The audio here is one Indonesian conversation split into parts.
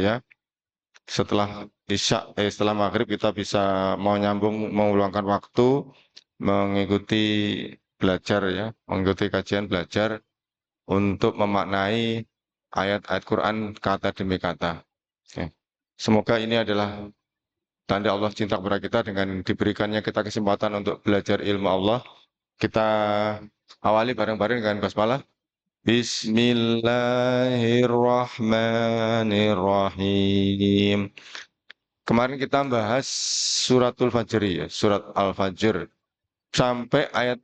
ya. Setelah maghrib kita bisa mau nyambung, mau meluangkan waktu mengikuti belajar ya, mengikuti kajian belajar untuk memaknai ayat-ayat Quran kata demi kata. Oke. Semoga ini adalah tanda Allah cinta kepada kita dengan diberikannya kita kesempatan untuk belajar ilmu Allah. Kita awali bareng-bareng dengan basmalah. Bismillahirrahmanirrahim. Kemarin kita bahas suratul Fajr ya, surat Al-Fajr sampai ayat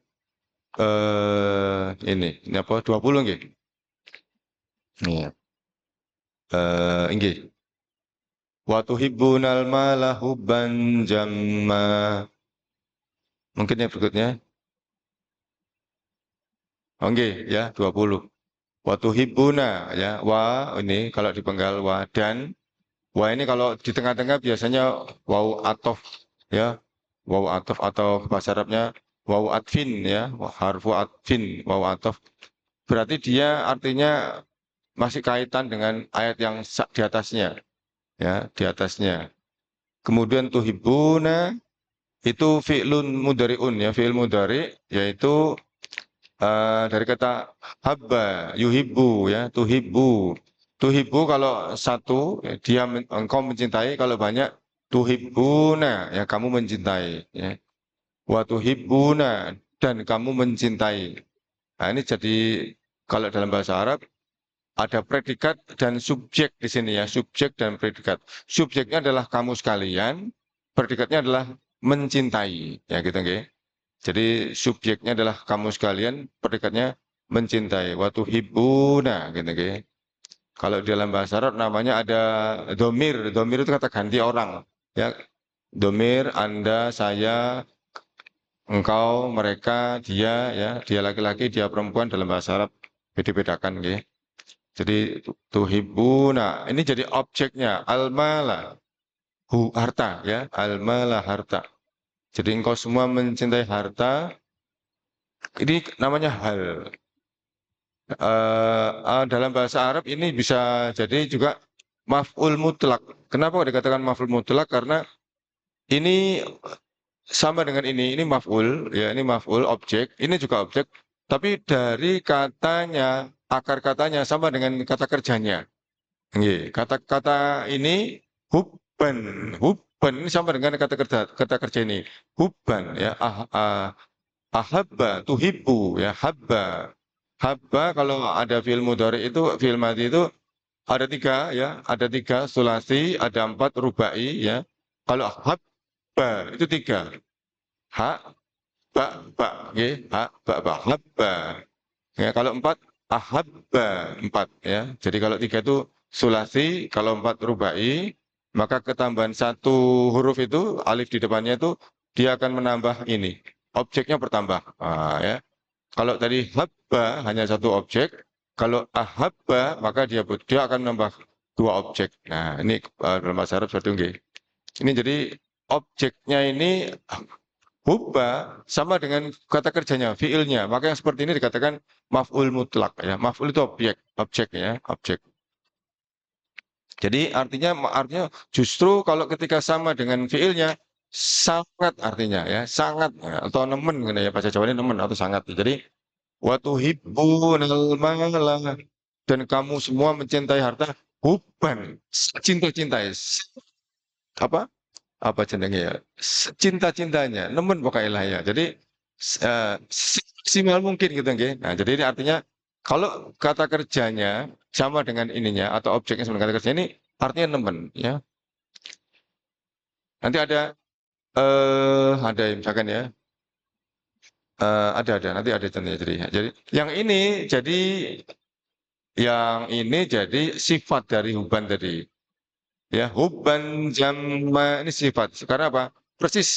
ini apa 20 nggih. Iya. Nggih. Wa tuhibbunal mala hubban jamma. Mungkin yang berikutnya. Oh, nggih ya 20. Wa tuhibbuna ya, wa ini kalau dipenggal wa dan wa ini kalau di tengah-tengah biasanya wau atof ya, wau atof atau bahasa Arabnya wau atfin ya, harfu atfin, wau atof. Berarti dia artinya masih kaitan dengan ayat yang di atasnya ya, di atasnya. Kemudian tuhibuna itu fi'lun mudari'un ya, fi'il mudari yaitu dari kata habba, yuhibbu ya, tuhibbu. Tuhibbu kalau satu, ya, engkau mencintai, kalau banyak tuhibbuna ya, kamu mencintai ya. Wa tuhibbuna dan kamu mencintai. Nah, ini jadi kalau dalam bahasa Arab ada predikat dan subjek di sini ya, subjek dan predikat. Subjeknya adalah kamu sekalian, predikatnya adalah mencintai, ya gitu nggih. Jadi subjeknya adalah kamu sekalian, predikatnya mencintai. Watu hibuna, gitu nggih. Kalau di dalam bahasa Arab namanya ada domir. Domir itu kata ganti orang, ya. Domir, Anda, saya, engkau, mereka, dia, ya, dia laki-laki, dia perempuan dalam bahasa Arab beda-bedakan, nggih. Jadi tuhibuna, ini jadi objeknya al-mala, harta ya, al-mala harta. Jadi engkau semua mencintai harta, ini namanya hal. Dalam bahasa Arab ini bisa jadi juga maf'ul mutlak. Kenapa dikatakan maf'ul mutlak? Karena ini sama dengan ini maf'ul, ya ini maf'ul objek, ini juga objek, tapi dari katanya, akar katanya sama dengan kata kerjanya. Nggih, kata-kata ini hubban, hubban ini sama dengan kata kerja ini. Hubban ya, ahabba, tuhibbu ya, habba. Habba kalau ada fi'il mudhari itu, fi'il madhi itu ada tiga ya, ada tiga sulasi, ada empat rubai ya. Kalau habba itu tiga. Ha, ba, nggih, ha, ba, habba. Ya, kalau empat, ahabba, empat ya. Jadi kalau tiga itu sulasi, kalau empat rubai, maka ketambahan satu huruf itu, alif di depannya itu, dia akan menambah ini. Objeknya bertambah. Ya. Kalau tadi habba hanya satu objek, kalau ahabba maka dia akan menambah dua objek. Nah, ini dalam bahasa Arab seperti itu. Ini jadi objeknya ini hubba sama dengan kata kerjanya, fiilnya. Maka yang seperti ini dikatakan maf'ul mutlak ya. Maf'ul itu objek ya, objek. Jadi artinya justru kalau ketika sama dengan fiilnya sangat artinya ya, sangat ya, atau nemen gitu ya, bahasa Jawa ini nemen atau sangat. Jadi wa tuhibbunal mala dan kamu semua mencintai harta hubban, cinta-cintai. Apa? Apa jenenge ya? Cinta-cintanya, nemen pokoknya ya. Jadi semaksimal mungkin gitu nggih. Nah, jadi ini artinya kalau kata kerjanya sama dengan ininya atau objeknya sama dengan kata kerjanya ini artinya nemen ya. Nanti ada misalkan ya. Ada nanti ada contohnya jadi yang ini jadi sifat dari hubban tadi. Ya, hubban jamma ini sifat. Karena apa? Persis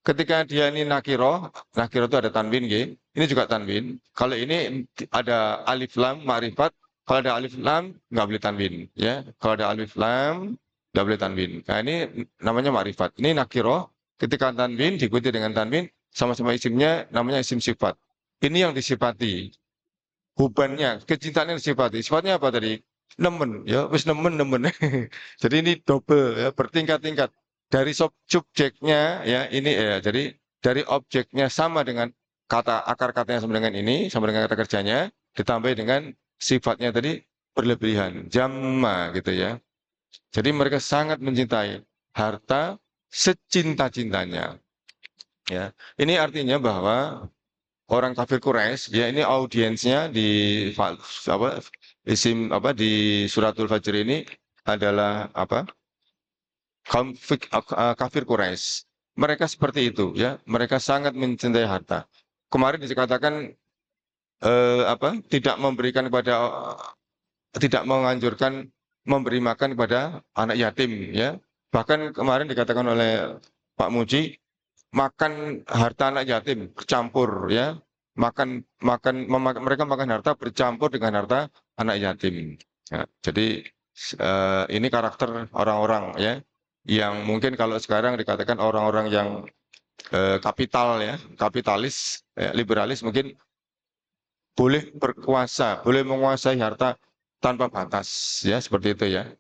ketika dia ini nakiro itu ada tanwin nggih. Ini juga tanwin. Kalau ini ada alif lam ma'rifat, kalau ada alif lam nggak boleh tanwin, ya. Kalau ada alif lam nggak boleh tanwin. Nah, ini namanya ma'rifat. Ini nakiro ketika tanwin diikuti dengan tanwin sama-sama isimnya namanya isim sifat. Ini yang disifati. Hubannya, kecintaan yang disifati. Sifatnya apa tadi? nemen ya, wis nemen. Jadi ini double ya, bertingkat-tingkat. Dari subjeknya ya ini ya, jadi dari objeknya sama dengan kata akar katanya sama dengan ini, sama dengan kata kerjanya, ditambah dengan sifatnya tadi berlebihan, jamma gitu ya. Jadi mereka sangat mencintai harta secinta-cintanya. Ya, ini artinya bahwa orang kafir Quraisy ya ini audiensnya di apa di suratul Fajr ini adalah apa kafir Quraisy. Mereka seperti itu ya, mereka sangat mencintai harta. Kemarin dikatakan tidak memberikan kepada tidak menganjurkan memberi makan kepada anak yatim ya. Bahkan kemarin dikatakan oleh Pak Muji makan harta anak yatim bercampur ya. Mereka makan harta bercampur dengan harta anak yatim. Ya, jadi ini karakter orang-orang ya yang mungkin kalau sekarang dikatakan orang-orang yang kapital ya, kapitalis, ya, liberalis mungkin boleh berkuasa, boleh menguasai harta tanpa batas, ya seperti itu ya.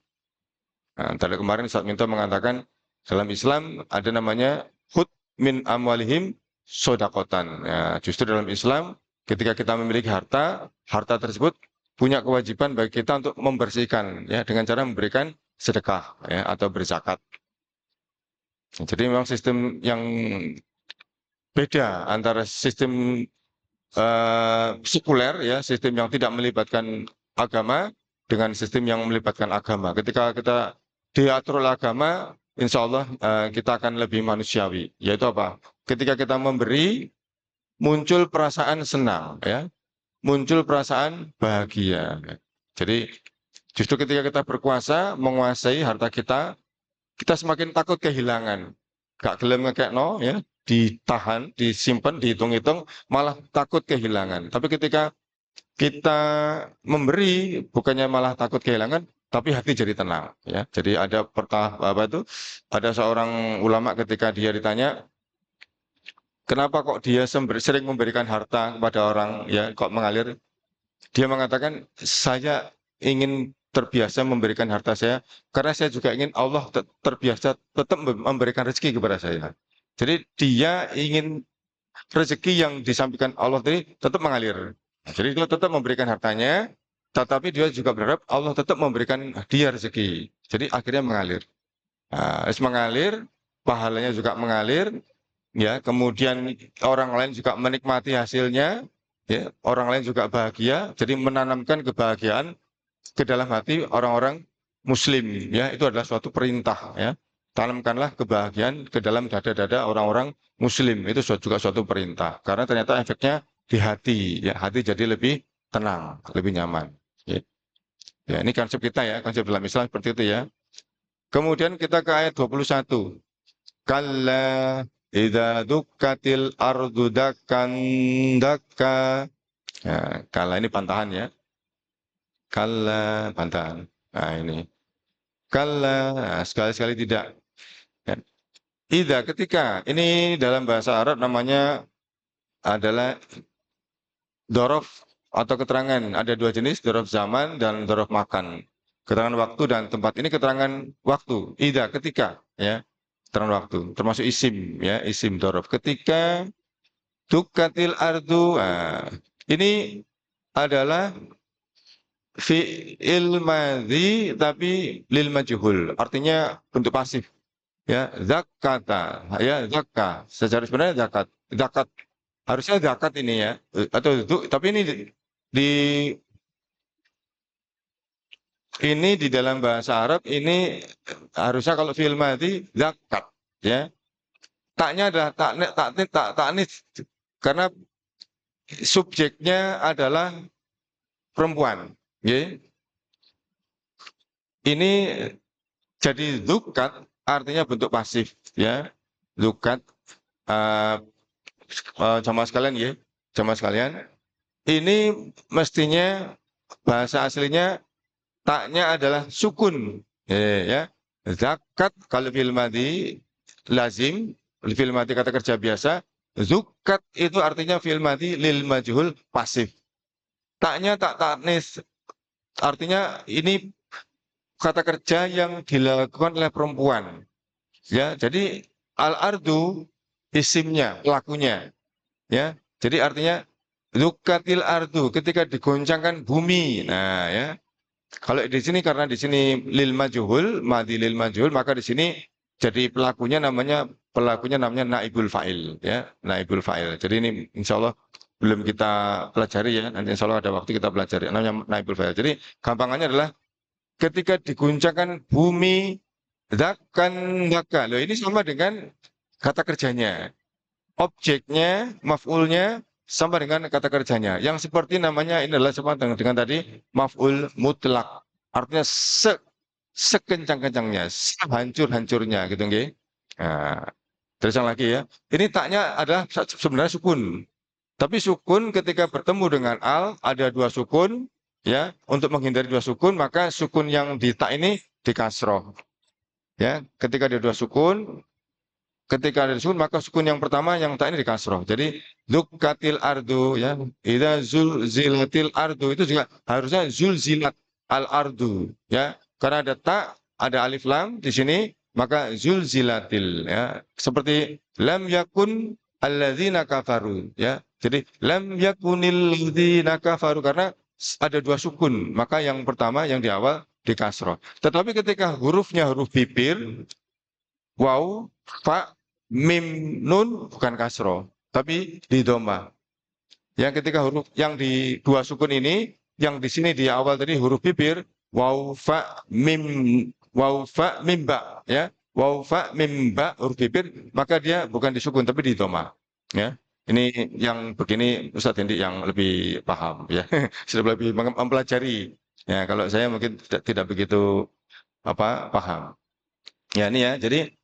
Nah, tadi kemarin Ustaz Minto mengatakan dalam Islam ada namanya hud min amwalihim sodakotan. Ya, justru dalam Islam ketika kita memiliki harta, harta tersebut punya kewajiban bagi kita untuk membersihkan ya dengan cara memberikan sedekah ya atau berzakat. Jadi memang sistem yang beda antara sistem sekuler ya, sistem yang tidak melibatkan agama dengan sistem yang melibatkan agama. Ketika kita diatur oleh agama, insya Allah kita akan lebih manusiawi. Yaitu apa? Ketika kita memberi, muncul perasaan senang, ya, muncul perasaan bahagia. Jadi justru ketika kita berkuasa, menguasai harta kita semakin takut kehilangan. Gak gelem ngekekno ya, ditahan, disimpan, dihitung-hitung, malah takut kehilangan. Tapi ketika kita memberi, bukannya malah takut kehilangan, tapi hati jadi tenang. Ya, jadi ada ada seorang ulama ketika dia ditanya, kenapa kok dia sering memberikan harta kepada orang, ya, kok mengalir? Dia mengatakan, saya ingin terbiasa memberikan harta saya, karena saya juga ingin Allah terbiasa tetap memberikan rezeki kepada saya. Jadi dia ingin rezeki yang disampaikan Allah tadi tetap mengalir. Jadi dia tetap memberikan hartanya, tetapi dia juga berharap Allah tetap memberikan dia rezeki. Jadi akhirnya mengalir. Nah, mengalir, pahalanya juga mengalir, ya. Kemudian orang lain juga menikmati hasilnya, ya. Orang lain juga bahagia. Jadi menanamkan kebahagiaan ke dalam hati orang-orang Muslim, ya. Itu adalah suatu perintah, ya. Tanamkanlah kebahagiaan ke dalam dada-dada orang-orang Muslim. Itu juga suatu perintah. Karena ternyata efeknya di hati, ya. Hati jadi lebih tenang, lebih nyaman. Ya, ya ini konsep kita ya, konsep dalam Islam seperti itu ya. Kemudian kita ke ayat 21. Kalla idza dukkatil ardu dakkan dakka. Ya, kalla ini pantahan ya. Kalla pantahan. Nah ini. Kalla, nah, sekali-sekali tidak. Ya. Idza ketika, ini dalam bahasa Arab namanya adalah dorof atau keterangan. Ada dua jenis, dorof zaman dan dorof makan. Keterangan waktu dan tempat. Ini keterangan waktu. Idza ketika, ya. Keterangan waktu. Termasuk isim, ya. Isim dorof. Ketika dukkatil ardu. Nah, ini adalah fi'il madhi tapi lil majhul. Artinya bentuk pasif. Ya, zakata. Ya, zakah. Secara sebenarnya zakat. Zakat. Harusnya zakat ini ya. Atau itu, tapi di di dalam bahasa Arab ini harusnya kalau fi'il madhi zakat, ya. Taknya adalah taknis karena subjeknya adalah perempuan, ya. Ini jadi zukat artinya bentuk pasif, ya. Zukat jamaah sekalian ya, jamaah sekalian. Ini mestinya bahasa aslinya taknya adalah sukun, ya. Zakat kalau fil madhi lazim, fil madhi kata kerja biasa. Zukat itu artinya fil madhi lil majhul pasif. Taknya tak taknis artinya ini kata kerja yang dilakukan oleh perempuan. Ya, jadi al-ardu isimnya, pelakunya. Ya, jadi artinya lukatil ardu ketika digoncangkan bumi. Nah, ya. Kalau di sini karena di sini lil majhul, madi lil majhul, maka di sini jadi pelakunya namanya naibul fa'il, ya, naibul fa'il. Jadi ini insya Allah belum kita pelajari ya, nanti insya Allah ada waktu kita pelajari, namanya naibul fa'il. Jadi gampangannya adalah ketika diguncangkan bumi, dakan daka. Loh ini sama dengan kata kerjanya. Objeknya, maf'ulnya sama dengan kata kerjanya. Yang seperti namanya ini adalah sama dengan tadi maf'ul mutlak. Artinya sekencang-kencangnya, sehancur-hancurnya gitu nggih. Nah, terusan lagi ya. Ini taknya adalah sebenarnya sukun. Tapi sukun ketika bertemu dengan al ada dua sukun ya. Untuk menghindari dua sukun maka sukun yang di tak ini dikasroh. Ya, ketika ada dua sukun, ketika ada sukun maka sukun yang pertama yang tak ini dikasroh. Jadi dukkatil ardu ya, idza zulzilatil ardu itu juga harusnya zulzilat al ardu ya. Karena ada tak, ada alif lam di sini maka zulzilatil ya. Seperti lam yakun alladzina kafaru ya. Jadi lam yakunil ladzina kafaru karena ada dua sukun, maka yang pertama yang di awal dikasroh. Tetapi ketika hurufnya huruf bibir, waw, fa, mim, nun bukan kasro, tapi di doma. Yang ketika huruf yang di dua sukun ini, yang di sini di awal tadi huruf bibir, waw, fa, mim, ba, ya, waw, fa, mim, ba, huruf bibir, maka dia bukan di sukun tapi di doma. Ya, ini yang begini Ustadz Hendi yang lebih paham, ya, sudah lebih mempelajari. Ya, kalau saya mungkin tidak begitu paham. Ya, ini ya, jadi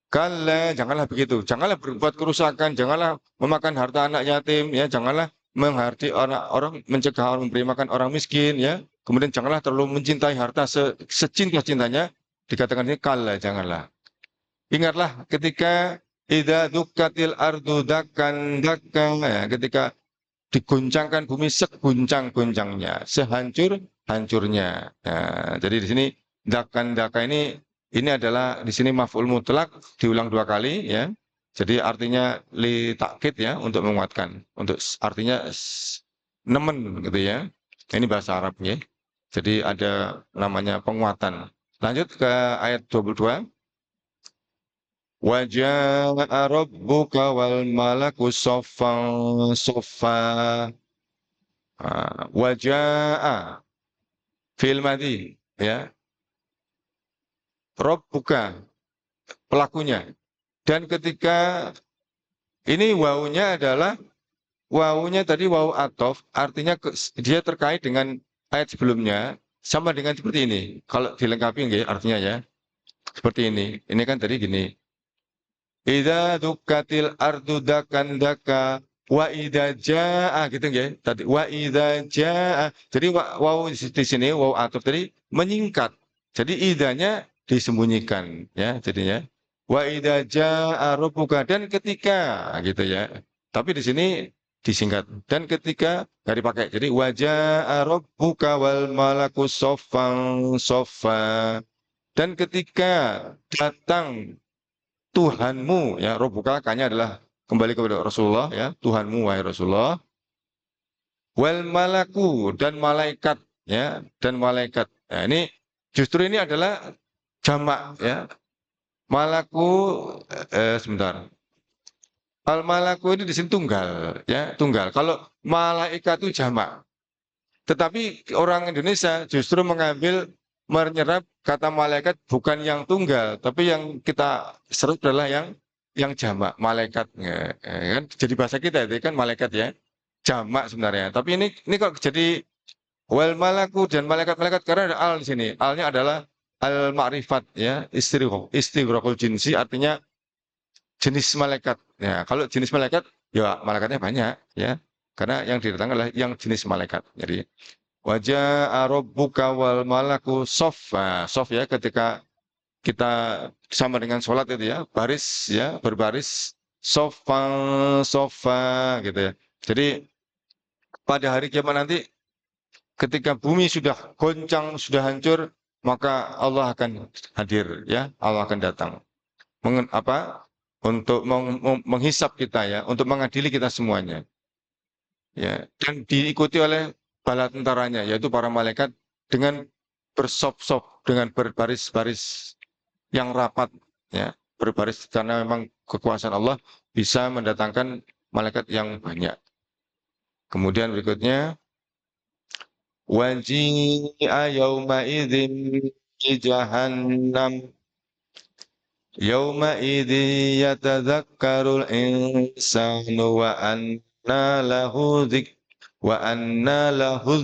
kala, janganlah begitu. Janganlah berbuat kerusakan, janganlah memakan harta anak yatim, ya, janganlah menghardi orang, mencegah orang memberi makan orang miskin, ya. Kemudian janganlah terlalu mencintai harta secinta-cintanya. Dikatakan ini kala, janganlah. Ingatlah ketika idza dukkatil ardu dakkan dakkan, ya, ketika diguncangkan bumi seguncang-guncangnya, sehancur-hancurnya. Nah, jadi di sini dakan daka ini adalah di sini maf'ul mutlak diulang dua kali ya. Jadi artinya li takkid ya untuk menguatkan, untuk artinya nemen gitu ya. Ini bahasa Arab ya. Jadi ada namanya penguatan. Lanjut ke ayat 22. Wajah rabbuka wal malaku soffan soffa. Wajah fi'il madhi ya. Rabbuka pelakunya. Dan ketika ini wawunya tadi wawu atof, artinya dia terkait dengan ayat sebelumnya, sama dengan seperti ini. Kalau dilengkapi nggih artinya ya. Seperti ini. Ini kan tadi gini. Idza dukkatil ardu dakan daka wa idza jaa gitu nggih. Tadi wa idza jaa. Jadi wawu di sini wawu atof tadi menyingkat. Jadi idanya disembunyikan ya jadinya. Wa idza jaa rabbuka dan ketika gitu ya. Tapi di sini disingkat dan ketika nggak dipakai. Jadi wajah rabbuka wal malaku soffan soffa dan ketika datang Tuhanmu ya Rabbuka kanya adalah kembali kepada Rasulullah ya Tuhanmu wahai Rasulullah wal malaku dan malaikat ya dan malaikat. Nah, ini justru ini adalah jamak ya. Malaku sebentar. Al malaku ini di sini tunggal ya, tunggal. Kalau malaikat itu jamak. Tetapi orang Indonesia justru menyerap kata malaikat bukan yang tunggal, tapi yang kita serap adalah yang jamak, malaikat. Ya, kan jadi bahasa kita itu kan malaikat ya. Jamak sebenarnya. Tapi ini kok jadi wal malaku dan malaikat-malaikat karena ada al di sini. Alnya adalah al ma'rifat ya, istighraqul jinsi artinya jenis malaikat. Ya, kalau jenis malaikat ya malaikatnya banyak ya. Karena yang didatangkan adalah yang jenis malaikat. Jadi wajah rabbuka wal malaku sofa. Sof ya ketika kita sama dengan sholat itu ya, baris ya, berbaris sofa sofa gitu ya. Jadi pada hari kiamat nanti ketika bumi sudah goncang, sudah hancur, maka Allah akan hadir, ya, Allah akan datang. Untuk menghisap kita, ya, untuk mengadili kita semuanya, ya, dan diikuti oleh bala tentaranya, yaitu para malaikat dengan bersop-sop, dengan berbaris-baris yang rapat, ya, berbaris, karena memang kekuasaan Allah bisa mendatangkan malaikat yang banyak. Kemudian berikutnya, waji'a yauma idzin bi jahannam yauma idzi yatadzakkarul insanu wa anna lahu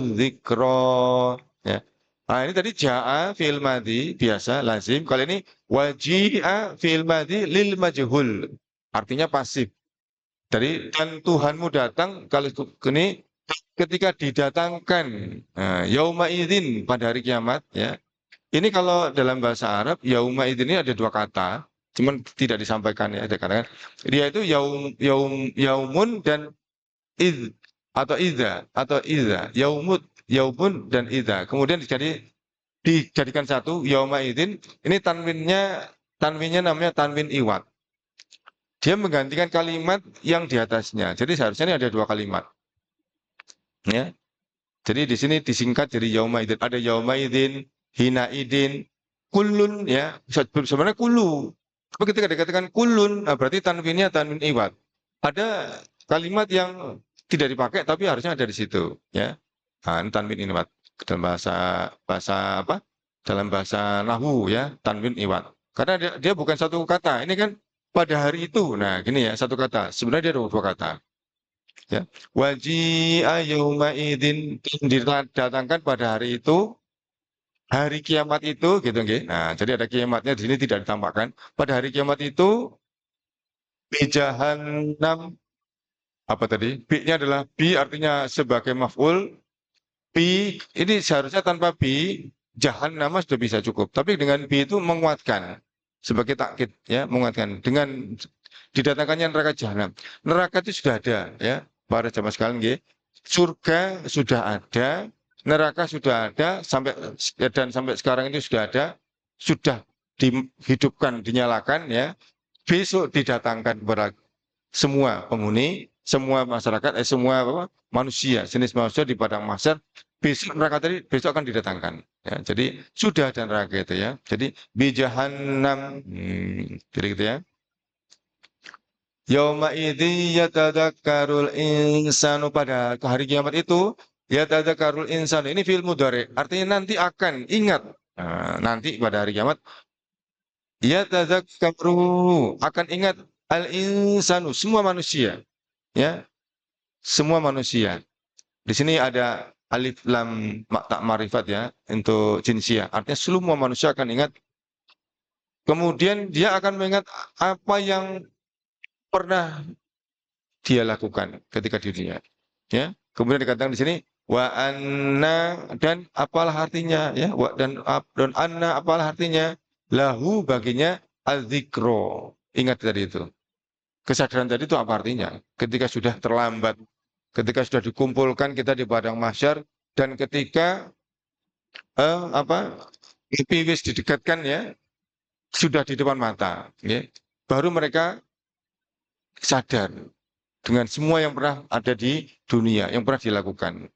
dzikra. Ya. Nah, ini tadi ja'a fi'il madhi biasa lazim. Kali ini waji'a fi'il madhi lil majhul. Artinya pasif. Dari dan Tuhanmu datang, kalau ini ketika didatangkan, nah, yauma idzin pada hari kiamat, ya. Ini kalau dalam bahasa Arab yauma idzin ini ada dua kata, cuman tidak disampaikan, ya, ada kata. Dia itu yaumun dan id atau idza, yaumun dan idza. Kemudian dijadikan satu yauma idzin. Ini tanwinnya namanya tanwin iwad. Dia menggantikan kalimat yang di atasnya. Jadi seharusnya ini ada dua kalimat. Ya. Jadi di sini disingkat jadi yauma idzin. Ada yauma idzin, hina idin, kulun, ya. Sebenarnya kulu. Tapi ketika dikatakan kulun, nah berarti tanwinnya tanwin iwad. Ada kalimat yang tidak dipakai tapi harusnya ada di situ, ya. Nah, ini tanwin iwad. Dalam bahasa bahasa apa? Dalam bahasa nahwu, ya, tanwin iwad. Karena dia bukan satu kata. Ini kan pada hari itu. Nah, gini, ya, satu kata. Sebenarnya dia ada dua kata. Ya. Waji'a yauma idzin, didatangkan pada hari itu, hari kiamat itu, gitu nggih. Nah, jadi ada kiamatnya di sini tidak ditampakkan. Pada hari kiamat itu bi jahannam, apa tadi? Bi-nya adalah bi artinya sebagai maf'ul. Bi ini seharusnya tanpa bi jahannam sudah bisa cukup. Tapi dengan bi itu menguatkan sebagai takkid, ya, menguatkan dengan didatangkannya neraka jahanam. Neraka itu sudah ada, ya, para jamaah sekalian, nggih. Surga sudah ada, neraka sudah ada, sampai sekarang ini sudah ada, sudah dihidupkan, dinyalakan, ya. Besok didatangkan kepada semua penghuni, semua masyarakat, semua manusia, jenis manusia di padang mahsyar. Besok neraka tadi besok akan didatangkan. Ya, jadi sudah ada neraka itu, ya. Jadi bijahannam, jadi gitu, ya. Yauma idzi yatadzakkarul insanu, pada hari kiamat itu yatadzakkarul insanu ini fi'il mudhari, artinya nanti akan ingat. Nah, nanti pada hari kiamat yatadzakkaru, akan ingat al insanu, semua manusia, ya, semua manusia. Di sini ada alif lam tak marifat, ya, untuk jinsiyah, artinya semua manusia akan ingat. Kemudian dia akan mengingat apa yang pernah dia lakukan ketika di dunia, ya. Kemudian dikatakan di sini wa anna, dan apalah artinya, ya, dan anna apalah artinya, lahu baginya adzikro, ingat tadi itu. Kesadaran tadi itu apa artinya? Ketika sudah terlambat, ketika sudah dikumpulkan kita di padang mahsyar, dan ketika wis didekatkan, ya, sudah di depan mata, ya, baru mereka sadar dengan semua yang pernah ada di dunia, yang pernah dilakukan.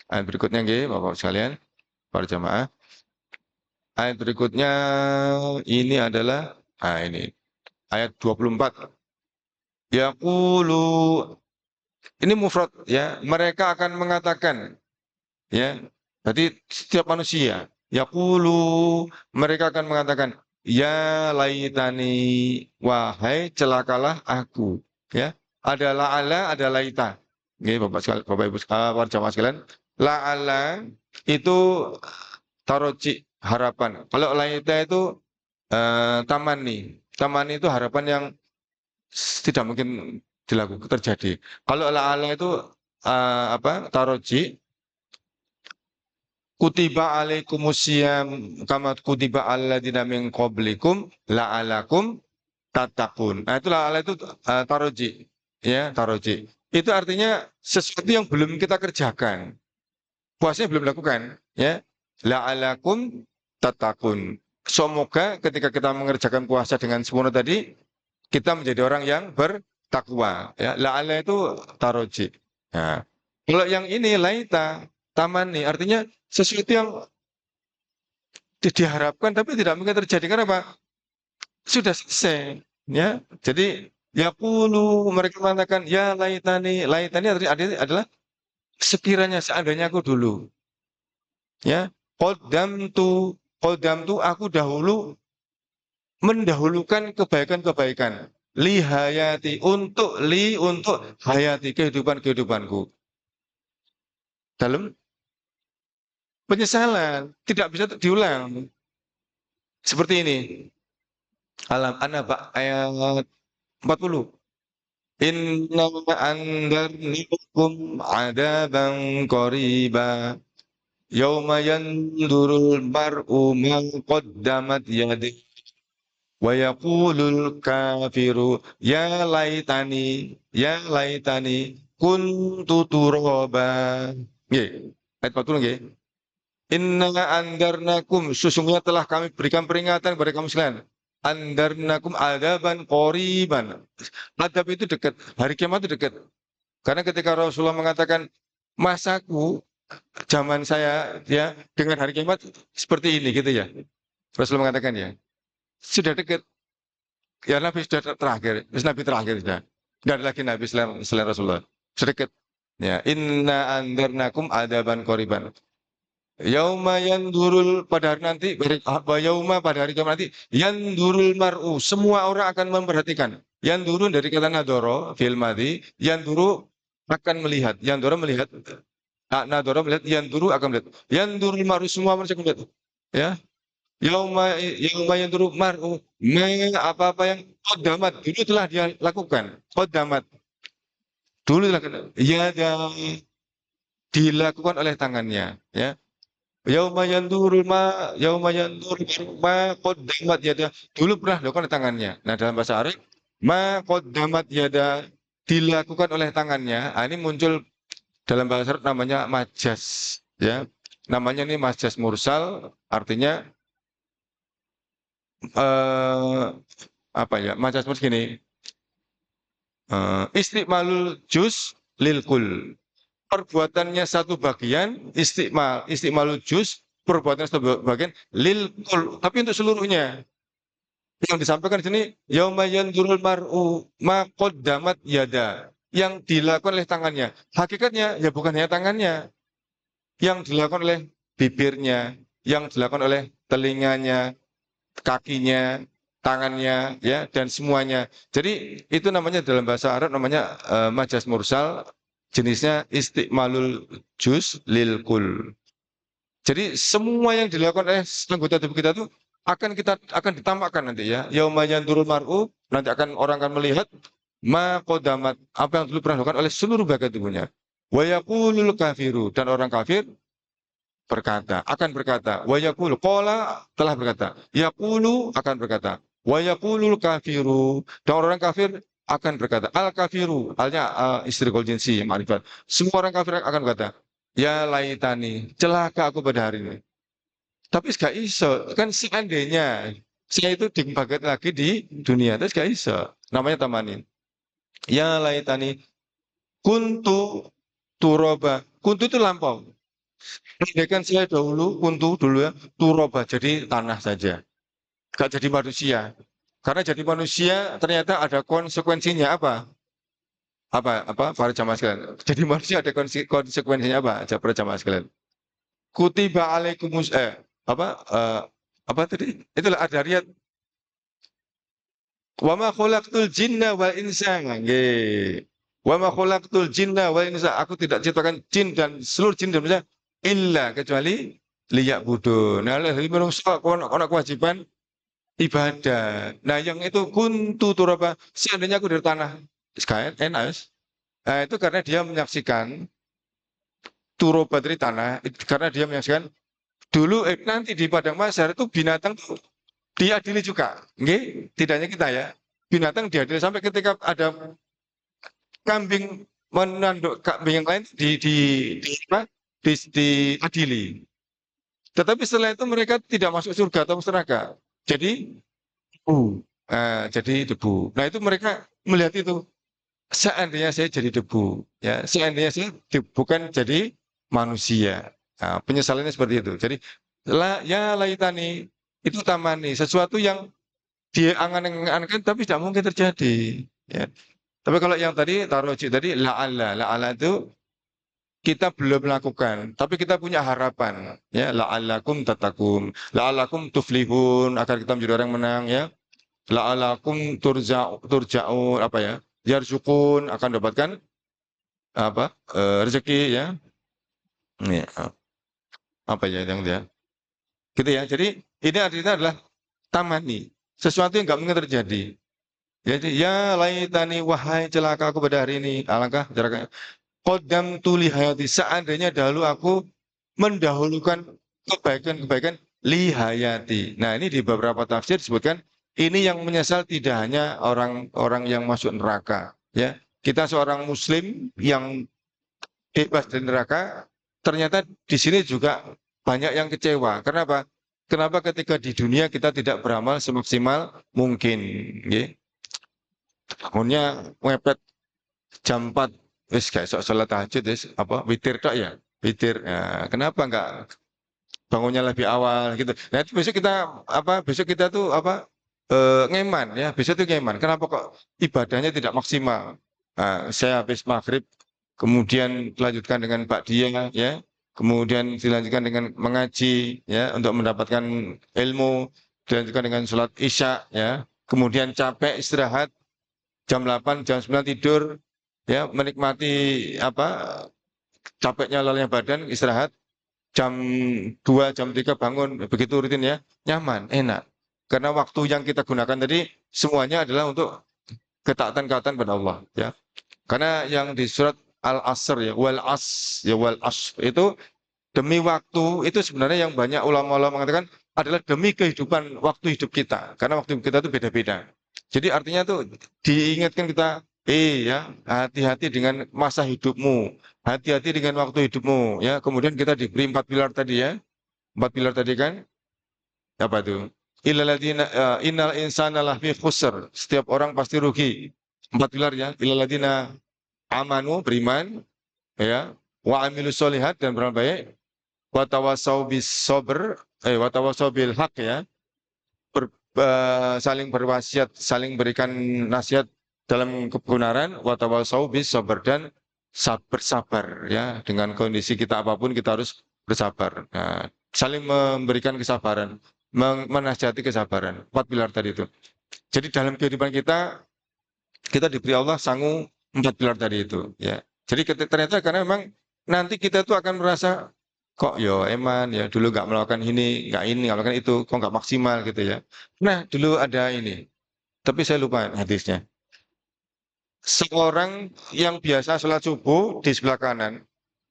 Ayat berikutnya, nggih, Bapak sekalian, para jamaah. Ayat berikutnya ini adalah, ini ayat 24. Yaqulu, ini mufrad, ya, mereka akan mengatakan, ya, berarti setiap manusia. Yaqulu, mereka akan mengatakan, ya laitani, wahai celakalah aku, ya. Ada la'ala, ada laita. Oke, Bapak Ibu para jamaah sekalian, la'ala itu taroji, harapan. Kalau laita itu tamani. Tamani itu harapan yang tidak mungkin dilakukan, terjadi. Kalau la'ala itu taroji, kutiba alaikumusiyam kama kutiba alladzina min qablikum la'alakum tatakun. Nah, itulah ala itu taroji, ya, taroji. Itu artinya sesuatu yang belum kita kerjakan. puasanya belum dilakukan, ya. La'alakum tatakun. Semoga ketika kita mengerjakan puasa dengan sempurna tadi, kita menjadi orang yang bertakwa. Ya, la'ala itu taroji. Nah, kalau yang ini laita, tamani, artinya sesuatu yang diharapkan tapi tidak mungkin terjadi. Karena apa? Sudah selesai. Ya, jadi yaqulu mereka mengatakan ya laitani, laitani artinya adalah sekiranya seandainya aku dulu. Ya, qadamtu aku dahulu mendahulukan kebaikan-kebaikan li hayati untuk hayati kehidupanku dalam penyesalan tidak bisa diulang seperti ini. Alam An-Naba ayat 40. Inna andarnikum adaban qariba yauma yandurul mar'u ma qaddamat yadihi wa yaqulul kafiru ya laitani kuntu turaba. Nggih, ayat 40 nggih. Inna andarnakum sesungguhnya telah kami berikan peringatan kepada kamu sekalian. Andarnakum adaban qoriban. Adab itu dekat, hari kiamat itu dekat. Karena ketika Rasulullah mengatakan masaku zaman saya ya dengan hari kiamat seperti ini gitu ya. Rasulullah mengatakan ya, sudah dekat. Ya Nabi sudah terakhir, Nabi terakhir sudah. Tidak ada lagi Nabi selain Rasulullah. Sedikit. Ya, inna andarnakum adaban qoriban. Yauma yandurul pada hari nanti, yauma pada hari kiamat nanti, yandurul mar'u, semua orang akan memperhatikan. Yanduru dari kata nadoro, fil madhi, yanduru akan melihat, yandoro melihat, nadoro melihat, yanduru akan melihat. Yandurul mar'u, semua manusia akan melihat. Ya, yauma yanduru mar'u, apa-apa yang qaddamat, dulu telah dia lakukan, qaddamat. Dulu dilakukan oleh tangannya, ya. Yauma yandurul ma qaddamat yada. Dulu pernah dilakukan oleh tangannya. Nah, dalam bahasa Arab, ma qaddamat yada dilakukan oleh tangannya. Ini muncul dalam bahasa Arab namanya majas, ya. Namanya ini majas mursal, artinya apa ya? Majas mursal gini. Istiqmalul juz lil kul. Perbuatannya satu bagian, istiqmalul juz, perbuatan satu bagian lil kul, tapi untuk seluruhnya. Yang disampaikan di sini yauma yanzurul mar'u ma qaddamat yada, yang dilakukan oleh tangannya. Hakikatnya ya bukan hanya tangannya, yang dilakukan oleh bibirnya, yang dilakukan oleh telinganya, kakinya, tangannya, ya, dan semuanya. Jadi itu namanya dalam bahasa Arab namanya majas mursal, jenisnya istiqmalul juz lil kul. Jadi semua yang dilakukan oleh anggota tubuh kita itu akan ditampakkan nanti ya. Yauma yanzurul mar'u, nanti orang akan melihat ma qadamat, apa yang dulu pernah dilakukan oleh seluruh bagian tubuhnya. Wa yaqulul kafiru, dan orang kafir akan berkata, wa yaqulu qala telah berkata, yaqulu akan berkata, wa yaqulul kafiru, dan orang kafir akan berkata, al kafiru, alnya istiqol jinsi ma'rifat. Semua orang kafir akan berkata, ya laitani, celaka aku pada hari ini. Tapi gak iso, kan seandainya saya itu dibangkit lagi di dunia, terus gak iso. Namanya tamanin. Ya laitani kuntu turoba. Kuntu itu lampau. Andaikan saya kuntu dulu ya, turoba, jadi tanah saja. Gak jadi manusia. Karena jadi manusia ternyata ada konsekuensinya apa? Para jamaah sekalian. Jadi manusia ada konsekuensinya apa? Para jamaah sekalian. Kutiba alaikumus apa tadi? Itulah ada riat. Wa ma khalaqtul jinna wal insa. Nggih. Wa ma khalaqtul jinna wal insa. Aku tidak ciptakan jin dan seluruh jin dan manusia illa kecuali liya'budun. Nah, manusia ana kewajiban ibadah. Nah, yang itu kuntu turaba, seandainya aku dari tanah. Sekalian enak. Nah, itu karena dia menyaksikan turaba dari tanah, karena dia menyaksikan dulu nanti di padang mahsyar itu binatang tuh diadili juga. Nggih, tidak hanya kita ya. Binatang diadili sampai ketika ada kambing menanduk kambing yang lain di apa? diadili. Tetapi setelah itu mereka tidak masuk surga atau neraka. Jadi debu. Jadi debu. Nah, itu mereka melihat itu. Seandainya saya jadi debu, ya, seandainya saya bukan jadi manusia. Nah, penyesalannya seperti itu. Jadi, ya laitani, itu tamani, sesuatu yang dia angan-angankan tapi tidak mungkin terjadi. Ya. Tapi kalau yang tadi, taroji tadi, la'alla itu kita belum melakukan, tapi kita punya harapan, ya, la'allakum tatakum, la'allakum tuflihun, agar kita menjadi orang menang, ya, la'allakum turja'un, apa ya, yarzukun, akan dapatkan apa, rezeki, ya, ini, apa ya yang dia, gitu ya. Jadi ini artinya adalah tamani, sesuatu yang nggak mungkin terjadi. Jadi ya laitani, wahai celaka aku pada hari ini, alangkah celaka. Kodam tuli hayati, seandainya dahulu aku mendahulukan kebaikan-kebaikan lihayati. Nah, ini di beberapa tafsir disebutkan ini yang menyesal tidak hanya orang-orang yang masuk neraka, ya. Kita seorang muslim yang bebas dari neraka, ternyata di sini juga banyak yang kecewa. Kenapa? Kenapa ketika di dunia kita tidak beramal semaksimal mungkin, ya. Bangunnya mepet jam 4, wis gak esok sholat tahajud, wis apa witir tok ya, witir. Nah, kenapa enggak bangunnya lebih awal gitu. Nah, itu besok kita apa? Besok kita tuh apa? Ngeman, ya. Besok tuh ngeman. Kenapa kok ibadahnya tidak maksimal? Nah, saya habis maghrib, kemudian dilanjutkan dengan ba'diyah, ya. Kemudian dilanjutkan dengan mengaji, ya, untuk mendapatkan ilmu, dilanjutkan dengan sholat isya, ya. Kemudian capek istirahat, jam 8, jam 9 tidur, ya, menikmati apa, capeknya lelahnya badan, istirahat, jam 2, jam 3 bangun, begitu rutin, ya, nyaman, enak. Karena waktu yang kita gunakan tadi semuanya adalah untuk ketaatan-ketaatan pada Allah, ya. Karena yang di surat Al-Asr, ya, wal as itu demi waktu, itu sebenarnya yang banyak ulama-ulama mengatakan adalah demi kehidupan waktu hidup kita. Karena waktu hidup kita itu beda-beda. Jadi artinya tuh diingatkan kita, ya, hati-hati dengan masa hidupmu, hati-hati dengan waktu hidupmu, ya. Kemudian kita diberi 4 pilar tadi, ya, 4 pilar tadi kan, apa itu? Innal insana lafi khusr, setiap orang pasti rugi. 4 pilar, ya, illalladzina amanu, beriman, ya, wa amilus solihat, dan beramal baik, wa tawassaw bis sabr, wa tawassaw bil haq, ya, saling berwasiat, saling berikan nasihat dalam kebenaran, wa tawassaw bis sabr, dan bersabar, ya, dengan kondisi kita apapun kita harus bersabar. Nah, saling memberikan kesabaran, menasihati kesabaran. 4 pilar tadi itu. Jadi dalam kehidupan kita diberi Allah sangu 4 pilar tadi itu, ya. Jadi ternyata karena memang nanti kita tuh akan merasa kok yo eman ya dulu nggak melakukan ini, nggak melakukan itu, kok nggak maksimal gitu, ya. Nah, dulu ada ini, tapi saya lupa hadisnya. Seorang yang biasa sholat subuh di sebelah kanan,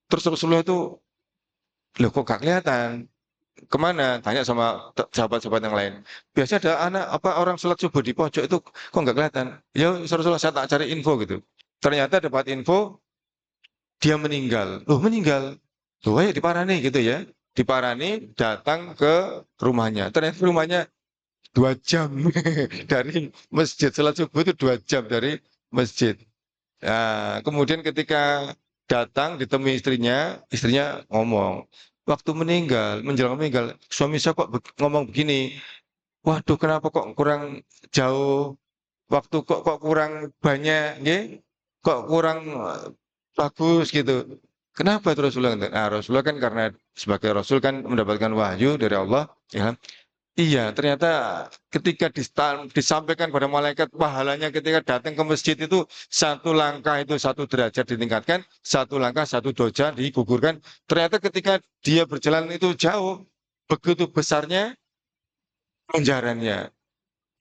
terus Rasulullah itu, loh kok gak kelihatan? Kemana? Tanya sama sahabat-sahabat yang lain. Biasanya ada anak apa orang sholat subuh di pojok itu kok nggak kelihatan? Ya Rasulullah, saya tak cari info gitu. Ternyata dapat info dia meninggal. Loh meninggal? Loh ya diparani gitu, ya. Diparani, datang ke rumahnya. Ternyata rumahnya 2 jam dari masjid. Sholat subuh itu 2 jam dari masjid. Nah, kemudian ketika datang ditemui istrinya ngomong, waktu meninggal, menjelang meninggal, suami saya kok ngomong begini, waduh kenapa kok kurang jauh, waktu kok kurang banyak, nggih? Kok kurang bagus gitu. Kenapa itu Rasulullah? Nah, Rasulullah kan karena sebagai Rasul kan mendapatkan wahyu dari Allah, ya. Iya, ternyata ketika disampaikan kepada malaikat pahalanya ketika datang ke masjid itu, satu langkah itu 1 derajat ditingkatkan, satu langkah 1 dosa digugurkan. Ternyata ketika dia berjalan itu jauh, begitu besarnya ganjarannya.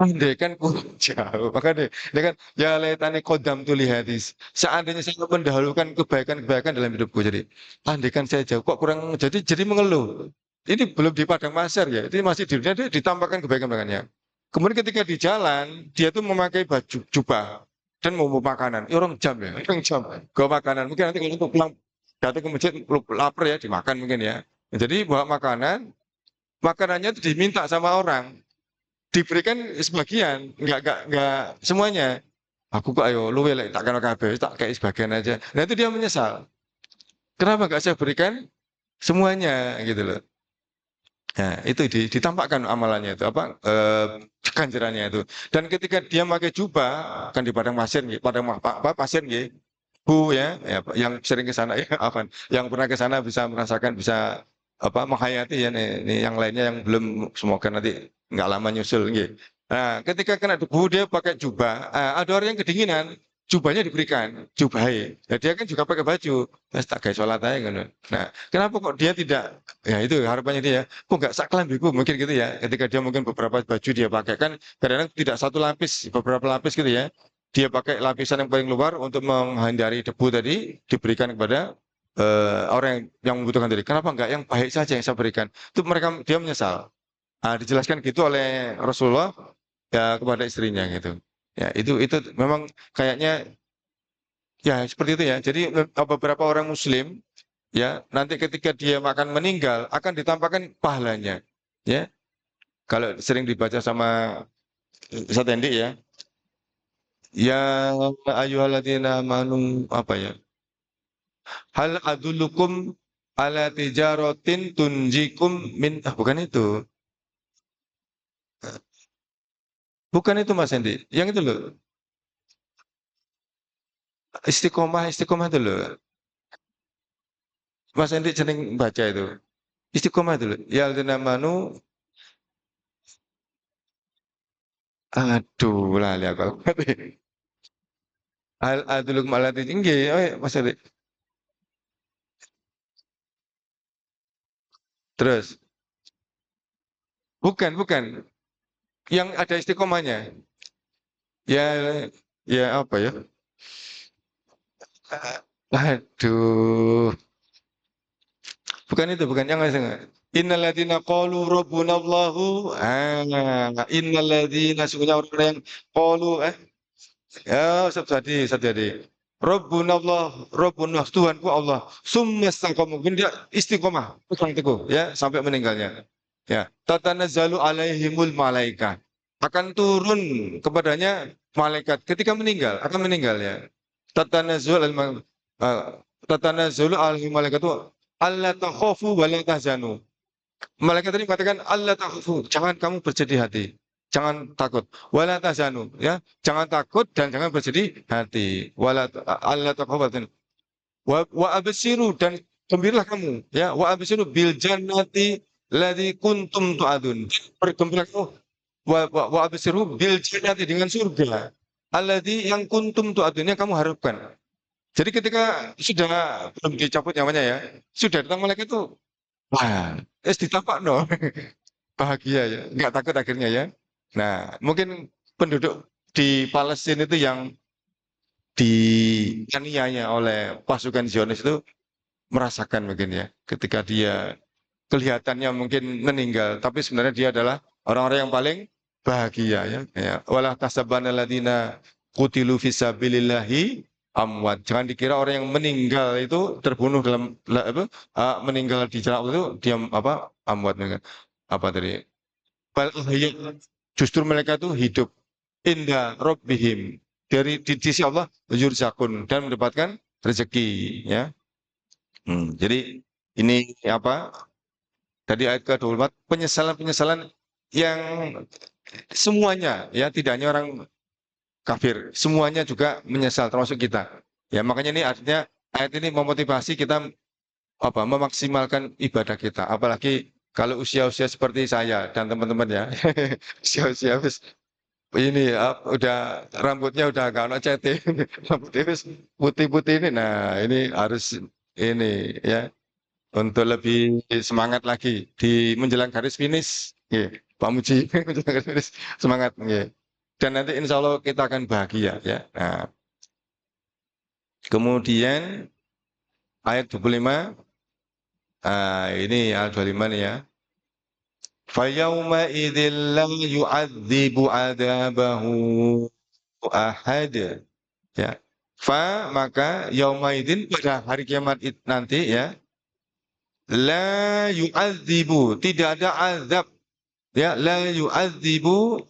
Andai kan kurang jauh, makanya dia kan ya laitani kodam tuli hadis. Seandainya saya mendahulukan kebaikan-kebaikan dalam hidupku, jadi andai kan saya jauh kok kurang, jadi mengeluh. Ini belum di padang mahsyar, ya, ini masih di dunia dia ditambahkan kebaikan-kebaikannya. Kemudian ketika di jalan dia tuh memakai baju jubah dan mau makanan, ya, orang jam, ya, orang jam ke makanan. Mungkin nanti kalau itu pulang Datang ke masjid lapar ya dimakan mungkin ya. Jadi bawa makanan, makanannya itu diminta sama orang, diberikan sebagian, nggak semuanya. Aku kok ayo luwe lek tak kena kabeh, tak kayak sebagian aja. Nah itu dia menyesal. Kenapa nggak saya berikan semuanya gitu loh. Nah, itu ditampakkan amalannya itu apa ganjarannya itu. Dan ketika dia pakai jubah kan di padang pasir nggih, padang apa pasir nggih. Bu ya, yang sering ke sana ya, apa yang pernah ke sana bisa merasakan bisa apa menghayati ya nih yang lainnya yang belum semoga nanti nggak lama nyusul nggih. Nah, ketika kena debu dia pakai jubah, ada orang yang kedinginan, jubahnya diberikan, jubahe. Ya, dia kan juga pakai baju, wes tak gawe salat ae ngono. Nah, kenapa kok dia tidak ya itu harapannya dia, kok nggak sak kelambiku mungkin gitu ya. Ketika dia mungkin beberapa baju dia pakai kan kadang-kadang tidak satu lapis, beberapa lapis gitu ya. Dia pakai lapisan yang paling luar untuk menghindari debu tadi diberikan kepada orang yang membutuhkan tadi. Kenapa enggak yang baik saja yang saya berikan? Itu mereka dia menyesal. Dijelaskan gitu oleh Rasulullah ya kepada istrinya gitu. Ya itu memang kayaknya ya seperti itu ya. Jadi beberapa orang Muslim ya nanti ketika dia akan meninggal akan ditampakkan pahalanya. Ya kalau sering dibaca sama Ustaz Endi ya. Ya ayyuhalladzina amanu apa ya? Hal adullukum ala tijaratin tunjikum min bukan itu. Bukan itu Mas Endi. Yang itu loh. Istiqomah, istiqomah itu loh. Mas Endi sering baca itu. Istiqomah itu loh. Ya alladzina amanu aduh lali aku. Hal adullukum ala tijaratin. Oh, ya, Mas Endi. Terus bukan, bukan. Yang ada istiqomahnya. Ya ya apa ya? Aduh. Bukan itu, bukan yang saya. Innalladzina qalu rabbunallahu innalladzina sesungguhnya orang yang qalu ya Sabzadi Rabbunallah Rabbunah Tuhanku Allah summa istaqamu mungkin dia istiqomah pegang teguh ya sampai meninggalnya ya tatanazzalu alaihimul malaika akan turun kepadanya malaikat ketika meninggal akan meninggal ya tatanazzalu tatanazzalu alaihimul malaikatu alla takhafu wa la tahzanu. Malaikat tadi mengatakan Allah takhafu, jangan kamu bersedih hati. Jangan takut. Wala tahzanu, ya. Jangan takut dan jangan bersedih hati. Allah takhafu wa absiru dan gembiralah kamu, ya. Wa absiru bil jannati ladzi kuntum tu'adun. Bergembira kamu wa absiru bil jannati dengan surga. Alladzi yang kuntum tu'adun yang kamu harapkan. Jadi ketika sudah belum dicabut nyawanya ya, sudah datang malaikat itu wah, ditapak no, bahagia ya, nggak takut akhirnya ya. Nah, mungkin penduduk di Palestina itu yang dianiaya oleh pasukan Zionis itu merasakan mungkin ya, ketika dia kelihatannya mungkin meninggal, tapi sebenarnya dia adalah orang-orang yang paling bahagia ya. Ya. Walah tasabbana ladina qutilu fisabilillahi amwat. Jangan dikira orang yang meninggal itu terbunuh dalam apa meninggal di jalan Allah itu dia apa amwat mereka. Apa tadi? Bal ahya. Justru mereka itu hidup inda rabbihim dari di sisi Allah yurzakun dan mendapatkan rezeki ya. Jadi ini apa tadi ayat ke-24 penyesalan-penyesalan yang semuanya ya tidak hanya orang kafir, semuanya juga menyesal termasuk kita. Ya makanya ini artinya ayat ini memotivasi kita apa memaksimalkan ibadah kita. Apalagi kalau usia-usia seperti saya dan teman-teman ya. Usia-usia wis ini ya, udah rambutnya udah agak ono cete. Rambutnya wis putih-putih ini. Nah, ini harus ini ya untuk lebih semangat lagi di menjelang garis finish. Nggih, Pak Muji menjelang garis finish semangat nggih. Dan nanti insya Allah kita akan bahagia ya. Nah, kemudian ayat 25 ini ayat 25 nih ya. Fayauma idzil la yu'adzibu adabahu ahad. Ya. Maka yaumaidin pada hari kiamat nanti ya, la yu'adzibu, tidak ada azab, ya, la yu'adzibu,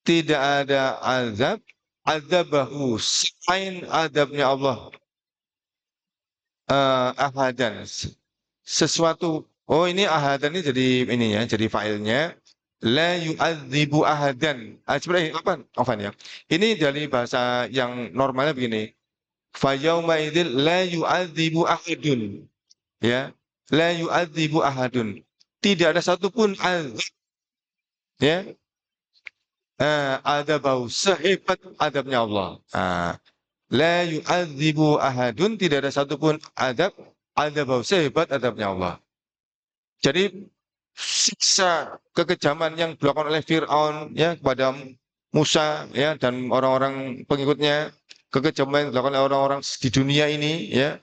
tidak ada azab, azabahu, selain azabnya Allah, ahadan, sesuatu. Oh, ini ahadan ini jadi ininya, jadi failnya. La yu'adzibu ahadan. Sebenarnya apa? Afan ya. Ini dari bahasa yang normalnya begini. Fayauma idzil la yu'adzibu ahadun. Ya. La yu'adzibu ahadun. Tidak ada satupun azab, ya. Adabau sehebat adabnya Allah. La yu'adzibu ahadun, tidak ada satupun adabau sehebat adabnya Allah. Jadi siksa kekejaman yang dilakukan oleh Fir'aun ya kepada Musa ya dan orang-orang pengikutnya, kekejaman yang dilakukan oleh orang-orang di dunia ini ya,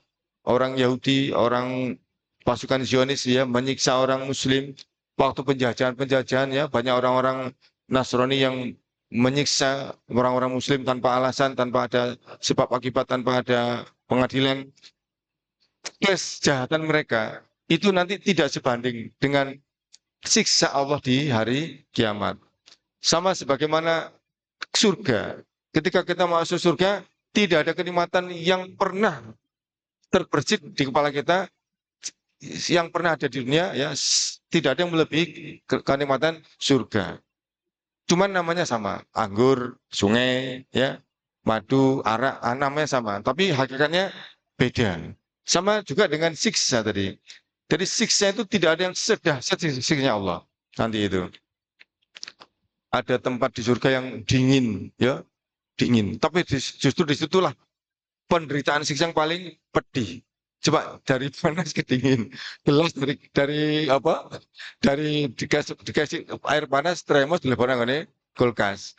orang Yahudi, orang pasukan Zionis ya, menyiksa orang Muslim waktu penjajahan-penjajahan ya, banyak orang-orang Nasrani yang menyiksa orang-orang Muslim tanpa alasan, tanpa ada sebab akibat, tanpa ada pengadilan. Kejahatan mereka itu nanti tidak sebanding dengan siksa Allah di hari kiamat. Sama sebagaimana surga. Ketika kita masuk surga, tidak ada kenikmatan yang pernah terbersit di kepala kita yang pernah ada di dunia ya, tidak ada yang melebihi kenikmatan surga. Cuman namanya sama, anggur, sungai, ya, madu, arak, namanya sama. Tapi hakikatnya beda. Sama juga dengan siksa tadi. Jadi siksa itu tidak ada yang sedahsyat siksanya Allah. Nanti itu ada tempat di surga yang dingin, ya, dingin. Tapi justru disitulah penderitaan siksa yang paling pedih. Coba dari panas ke dingin, gelas dari apa? Dikasih air panas, termos dilebokkan ini kulkas,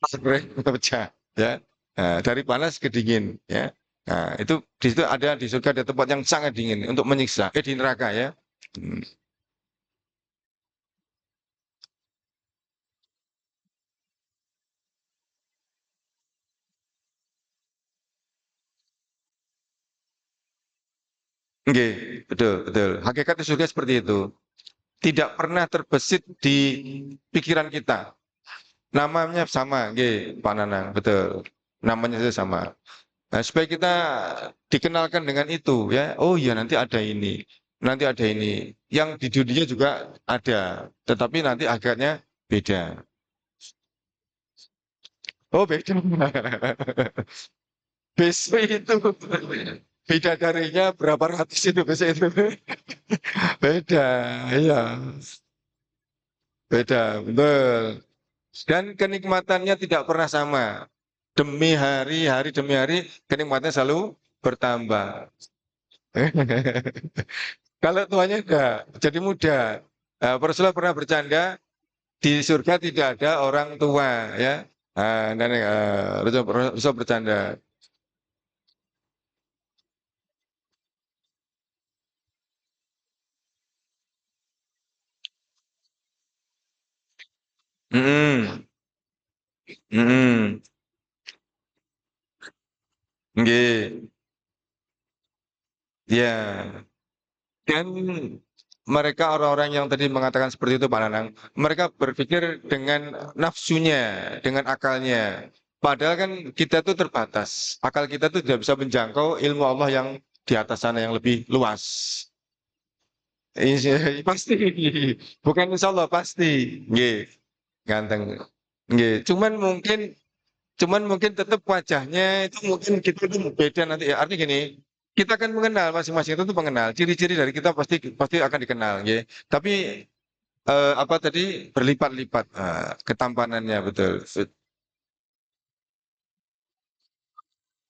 spray pecah, ya. Nah, dari panas ke dingin, ya. Nah, itu di situ ada di surga ada tempat yang sangat dingin untuk menyiksa. Di neraka ya. Hmm. Oke, betul, betul. Hakikat surga seperti itu. Tidak pernah terbesit di pikiran kita. Namanya sama, nggih, Pak Nanang, betul. Namanya saja sama. Nah, supaya kita dikenalkan dengan itu, ya. Oh iya, nanti ada ini, nanti ada ini. Yang di dunia juga ada, tetapi nanti agaknya beda. Oh beda. BC itu bidadarinya berapa ratus itu BC itu. Beda, iya, beda, betul. Dan kenikmatannya tidak pernah sama. Demi hari, hari demi hari, kenikmatannya selalu bertambah. Kalau tuanya enggak, jadi muda. Rasulullah pernah bercanda, di surga tidak ada orang tua, ya. Dan Rasulullah bercanda. Mm-mm, mm-mm, nggih, ya. Dan mereka orang-orang yang tadi mengatakan seperti itu Pak Nanang, mereka berpikir dengan nafsunya, dengan akalnya. Padahal kan kita itu terbatas. Akal kita itu tidak bisa menjangkau ilmu Allah yang di atas sana yang lebih luas. Pasti. Bukan insya Allah, pasti. Nggih, ganteng. Nggih, cuman mungkin tetap wajahnya itu mungkin kita itu beda nanti ya. Artinya gini, kita akan mengenal masing-masing itu tuh mengenal. Ciri-ciri dari kita pasti pasti akan dikenal, ya. Tapi apa tadi berlipat-lipat ketampanannya betul.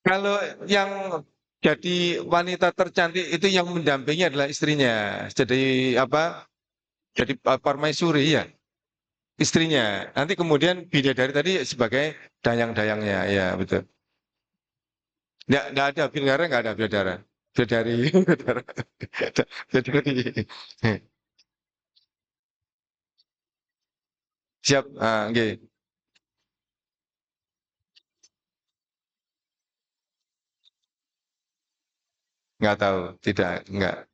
Kalau yang jadi wanita tercantik itu yang mendampingi adalah istrinya. Jadi apa? Jadi permaisuri ya, istrinya. Nanti kemudian bidadari tadi sebagai dayang-dayangnya, ya betul. Nggak ada bidadara, nggak ada bidadara. Bidadari, bidadari. Siap, oke. Enggak tahu, tidak, enggak.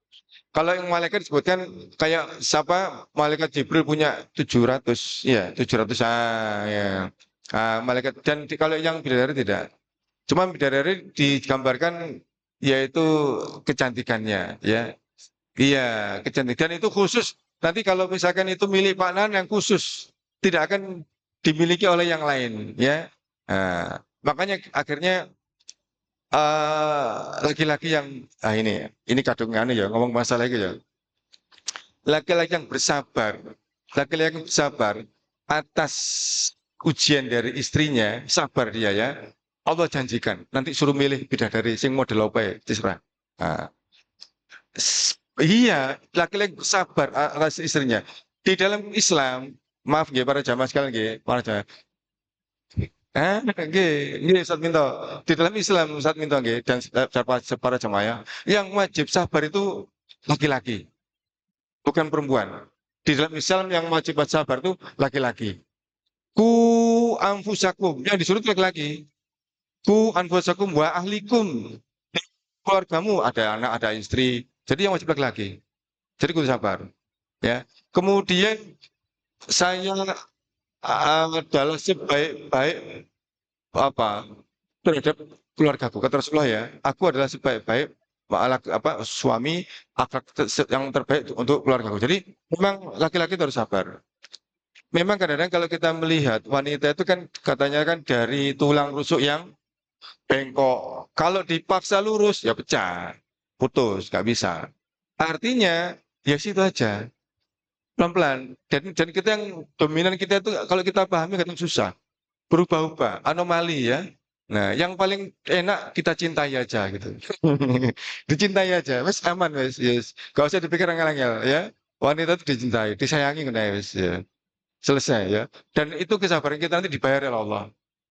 Kalau yang malaikat disebutkan kayak siapa malaikat Jibril punya 700, ya 700 ya. Malaikat dan kalau yang bidadari tidak. Cuma bidadari digambarkan yaitu kecantikannya, ya. Iya, kecantikan itu khusus. Nanti kalau misalkan itu milik Pak Nan yang khusus, tidak akan dimiliki oleh yang lain, ya. Makanya akhirnya laki-laki yang ini kadung anu ya ngomong masalah itu ya. Laki-laki yang bersabar, laki-laki yang bersabar atas ujian dari istrinya, sabar dia ya. Allah janjikan nanti suruh milih bidadari sing model apa ya, terserah. Nah, iya, laki-laki sabar atas istrinya. Di dalam Islam, maaf nggih para jamaah sekalian nggih, para jamaah. Nggih, nggih Ustaz Minto. Di dalam Islam Ustaz Minto nggih dan para jamaah ya, yang wajib sabar itu laki-laki, bukan perempuan. Di dalam Islam yang wajib sabar itu laki-laki. Ku anfusakum, yang disuruh itu laki-laki. Ku anfusakum wa ahlikum. Keluargamu ada anak, ada istri. Jadi yang wajib laki-laki. Jadi kudu sabar. Ya. Kemudian saya adalah sebaik-baik apa terhadap keluargaku. Kata Rasulullah ya, aku adalah sebaik-baik suami akhlak yang terbaik untuk keluargaku. Jadi memang laki-laki itu harus sabar. Memang kadang-kadang kalau kita melihat wanita itu kan katanya kan dari tulang rusuk yang bengkok. Kalau dipaksa lurus ya pecah, putus, nggak bisa. Artinya ya situ aja, pelan-pelan. Dan kita yang dominan kita itu kalau kita pahami kadang susah, berubah-ubah, anomali ya. Nah, yang paling enak kita cintai aja gitu. Dicintai aja, wes aman wes, yes. Gak usah dipikir angel-angel ya. Wanita itu dicintai, disayangi ngono wes ya. Selesai ya. Dan itu kesabaran kita nanti dibayar oleh Allah.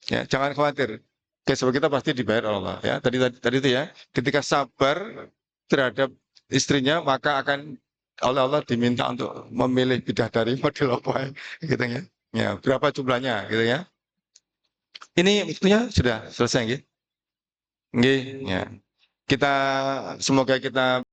Ya, jangan khawatir. Kesabaran kita pasti dibayar oleh Allah ya. Tadi itu ya, ketika sabar terhadap istrinya maka akan oleh Allah diminta untuk memilih bidadari model apa gitu ya. Ya, berapa jumlahnya gitu ya. Ini waktunya sudah selesai nggih. Nggih, ya. Kita semoga kita